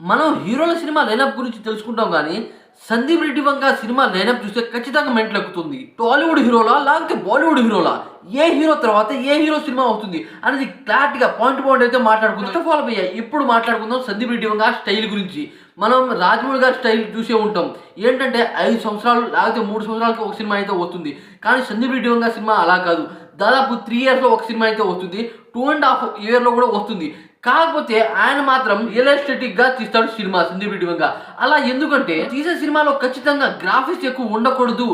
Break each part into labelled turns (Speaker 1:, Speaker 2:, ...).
Speaker 1: మనం హీరోల cinema lineup గురించి తెలుసుకుంటాం కానీ సందీప్ రెడ్డి వంగ సినిమా లైనప్ చూస్తే ఖచ్చితంగా మెంటల్ ఎక్కుతుంది. టాలీవుడ్ హీరోలా లేకపోతే బాలీవుడ్ హీరోలా, ఏ హీరో తర్వాత ఏ హీరో సినిమా అవుతుంది అనేది క్లారిటీగా పాయింట్ అయితే మాట్లాడుకుందాం. ఫస్ట్ ఆఫ్ ఆల్ భయ్య ఇప్పుడు మాట్లాడుకుందాం సందీప్ రెడ్డి వంగ స్టైల్ గురించి. మనం రాజమౌళి గారి స్టైల్ చూసే ఉంటాం. ఏంటంటే 5 సంవత్సరాలు లేకపోతే 3 సంవత్సరాలకి ఒక సినిమా అయితే వస్తుంది. కానీ సందీప్ రెడ్డి వంగ సినిమా అలా కాదు, దాదాపు 3 ఇయర్స్లో ఒక సినిమా అయితే వస్తుంది, 2.5 ఇయర్లో కూడా వస్తుంది. కాకపోతే ఆయన మాత్రం రియలిస్టిక్ గా తీస్తాడు సినిమా సందీప్ రెడ్డి వంగ. అలా ఎందుకంటే తీసే సినిమాలో ఖచ్చితంగా గ్రాఫిక్స్ ఎక్కువ ఉండకూడదు,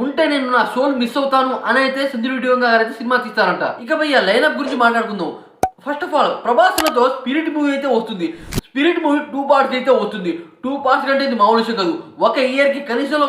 Speaker 1: ఉంటే నేను నా సోల్ మిస్ అవుతాను అని అయితే సందీప్ రెడ్డి వంగ గారు అయితే సినిమా తీస్తారంట. ఇక భయ్య లైనప్ గురించి మాట్లాడుకుందాం. ఫస్ట్ ఆఫ్ ఆల్ ప్రభాస్లతో స్పిరిట్ మూవీ అయితే వస్తుంది. స్పిరిట్ మూవీ 2 పార్ట్స్ అయితే వస్తుంది. 2 పార్ట్స్ కంటే ఇది మామూలు విషయం కాదు. ఒక ఇయర్కి కనీసం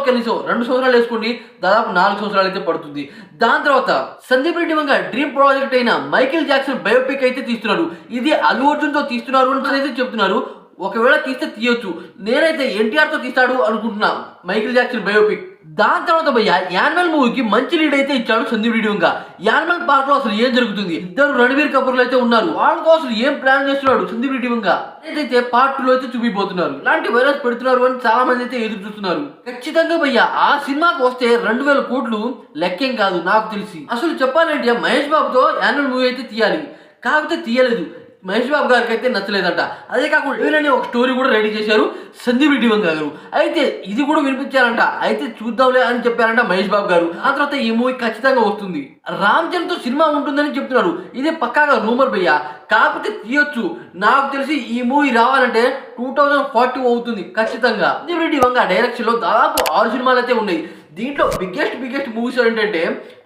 Speaker 1: 2 సంవత్సరాలు వేసుకోండి, దాదాపు 4 సంవత్సరాలు అయితే పడుతుంది. దాని తర్వాత సందీప్ రెడ్డి వంగ డ్రీమ్ ప్రాజెక్ట్ అయిన మైకేల్ జాక్సన్ బయోపిక్ అయితే తీస్తున్నారు. ఇది అల్లు అర్జున్ తో తీస్తున్నారు అని అయితే చెప్తున్నారు. ఒకవేళ తీస్తే తీయొచ్చు, నేనైతే ఎన్టీఆర్ తో తీస్తాడు అనుకుంటున్నా మైకేల్ జాక్సన్ బయోపిక్. దాని తర్వాత భయ్య యానిమల్ మూవీకి మంచి లీడ్ అయితే ఇచ్చాడు సందీప్ రెడ్డి వంగ. యానిమల్ పార్క్ లో అసలు ఏం జరుగుతుంది, ఇద్దరు రణబీర్ కపూర్లు అయితే ఉన్నారు, వాళ్ళతో అసలు ఏం ప్లాన్ చేస్తున్నాడు సందీప్ రెడ్డి వంగ ఏదైతే పార్ట్ 2 లో అయితే చూపిపోతున్నారు. ఇలాంటి వైరస్ పెడుతున్నారు అని చాలా మంది అయితే ఎదురు చూస్తున్నారు. ఖచ్చితంగా భయ్య ఆ సినిమాకి వస్తే 2000 కోట్లు లెక్కేం కాదు నాకు తెలిసి. అసలు చెప్పాలంటే మహేష్ బాబుతో యానిమల్ మూవీ అయితే తీయాలి, కాకపోతే తీయలేదు. మహేష్ బాబు గారికి అయితే నచ్చలేదంట. అదే కాకుండా వీళ్ళని ఒక స్టోరీ కూడా రెడీ చేశారు సందీప్ రెడ్డి వంగ గారు. అయితే ఇది కూడా వినిపించారంట, అయితే చూద్దాంలే అని చెప్పారంట మహేష్ బాబు గారు. ఆ తర్వాత ఈ మూవీ ఖచ్చితంగా వస్తుంది. రామ్ చరణ్ తో సినిమా ఉంటుందని చెప్తున్నారు, ఇది పక్కాగా రూమర్ భయ్య, కాకపోతే తీయొచ్చు. నాకు తెలిసి ఈ మూవీ రావాలంటే 2040 అవుతుంది ఖచ్చితంగా. సందీప్ రెడ్డి వంగ డైరెక్షన్ లో దాదాపు 6 సినిమాలు అయితే ఉన్నాయి. దీంట్లో బిగ్గెస్ట్ మూవీస్ ఏంటంటే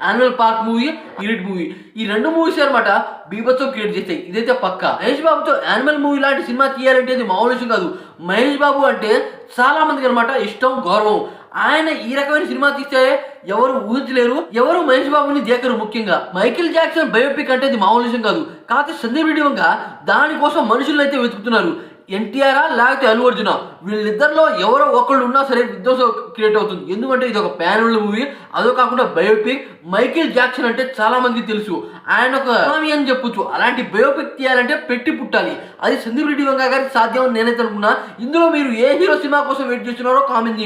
Speaker 1: animal park movie, unit movie. ఈ 2 మూవీస్ అనమాట బీభత్సం క్రియేట్ చేస్తాయి, ఇదైతే పక్క. మహేష్ బాబుతో యానిమల్ మూవీ లాంటి సినిమా తీయాలంటే ఇది మామూలు విషయం కాదు. మహేష్ బాబు అంటే చాలా మందికి అనమాట ఇష్టం, గౌరవం. ఆయన ఈ రకమైన సినిమా తీస్తే ఎవరు ఊహించలేరు, ఎవరు మహేష్ బాబుని దేకరు. ముఖ్యంగా మైకేల్ జాక్సన్ బయోపిక్ అంటే ఇది మామూలు విషయం కాదు. కాకపోతే సందీప్ రెడ్డి వంగ దానికోసం మనుషులను అయితే వెతుకుతున్నారు. ఎన్టీఆర్ లేకపోతే అల్లు అర్జున, వీళ్ళిద్దరిలో ఎవరో ఒకళ్ళు ఉన్నా సరే విధ్వంసం క్రియేట్ అవుతుంది. ఎందుకంటే ఇది ఒక ప్యానల్ మూవీ, అదో కాకుండా బయోపిక్. మైకేల్ జాక్సన్ అంటే చాలా మందికి తెలుసు, ఆయన ఒక అని చెప్పొచ్చు. అలాంటి బయోపిక్ తీయాలంటే పెట్టి పుట్టాలి, అది సందీప్ రెడ్డి వంగ గారికి సాధ్యం అని నేనైతే అనుకున్నా. ఇందులో మీరు ఏ హీరో సినిమా కోసం వెయిట్ చేస్తున్నారో కామెంట్ చేయండి.